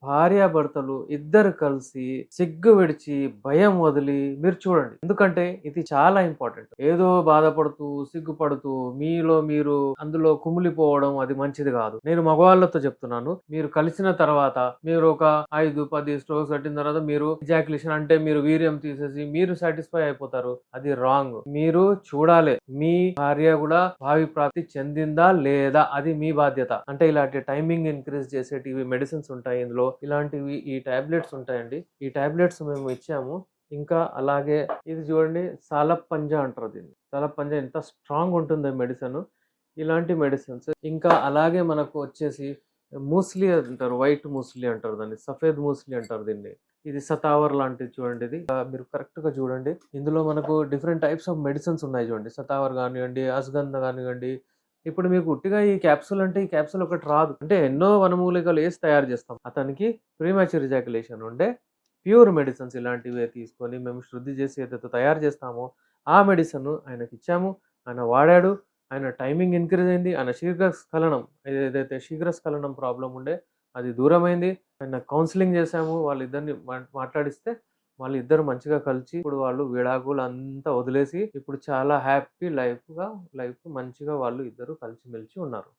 భార్యాభర్తలు ఇద్దరు కలిసి సిగ్గు విడిచి, భయం వదిలి మీరు చూడండి. ఎందుకంటే ఇది చాలా ఇంపార్టెంట్. ఏదో బాధపడుతూ, సిగ్గుపడుతూ, మీలో మీరు అందులో కుమిలిపోవడం అది మంచిది గాదు. నేను మగవాళ్ళతో చెప్తున్నాను. మీరు కలిసిన తర్వాత మీరు ఒక 5, 10 స్ట్రోక్స్ కట్టిన తర్వాత మీరు ఎజాక్యులేషన్ అంటే మీరు వీర్యం తీసేసి మీరు సాటిస్ఫై అయిపోతారు. అది రాంగ్. మీరు చూడాలి. మీ భార్య గూడా భావి ప్రాప్తి చెందిందా లేదా? అది మీ బాధ్యత. అంటే ఇలాంటి టైమింగ్ ఇంక్రీజ్ చేసేటివి మెడిసిన్స్ ఉంటాయి ఇందులో. ఇలాంటివి ఈ టాబ్లెట్స్ ఉంటాయండి. ఈ టాబ్లెట్స్ మేము ఇచ్చాము. ఇంకా అలాగే ఇది చూడండి సాలప్ పంజా అంటారు దీన్ని. సాలప్ పంజా ఎంత స్ట్రాంగ్ ఉంటుందో మెడిసిన్. ఇలాంటి మెడిసిన్స్. ఇంకా అలాగే మనకు వచ్చేసి మూస్లీ అంటారు. వైట్ మూస్లీ అంటారు దాన్ని. సఫేద్ మూస్లీ అంటారు దీన్ని. ఇది సతావర్ లాంటిది చూడండి ఇది. మీరు కరెక్ట్‌గా చూడండి. ఇందులో మనకు డిఫరెంట్ టైప్స్ ఆఫ్ మెడిసిన్స్ ఉన్నాయి చూడండి. సతావర్ గానియండి, అశ్వగంధ గానివ్వండి. ఇప్పుడు మీకు ఉట్టిగా ఈ క్యాప్సూల్ అంటే ఈ క్యాప్సూల్ ఒకటి రాదు. అంటే ఎన్నో వనమూలికలు ఏసి తయారు చేస్తాం. అతనికి ప్రీమాచ్యూర్ ఎజాక్యులేషన్ ఉండే ప్యూర్ మెడిసిన్స్ ఇలాంటివే తీసుకొని మేము శుద్ధి చేసి ఏదైతే తయారు చేస్తామో ఆ మెడిసిన్ ఆయనకిచ్చాము. ఆయన వాడాడు. ఆయన టైమింగ్ ఇంక్రీజ్ అయింది. ఆయన శీఘ్రస్ఖలనం ఏదైతే శీఘ్రస్ఖలనం ప్రాబ్లమ్ ఉండే అది దూరమైంది. ఆయన కౌన్సెలింగ్ చేశాము. వాళ్ళిద్దరిని మాట్లాడిస్తే వాళ్ళిద్దరు మంచిగా కలిసి ఇప్పుడు వాళ్ళు విడాకులంతా వదిలేసి ఇప్పుడు చాలా హ్యాపీ లైఫ్ మంచిగా వాళ్ళు ఇద్దరు కలిసిమెలిసి ఉన్నారు.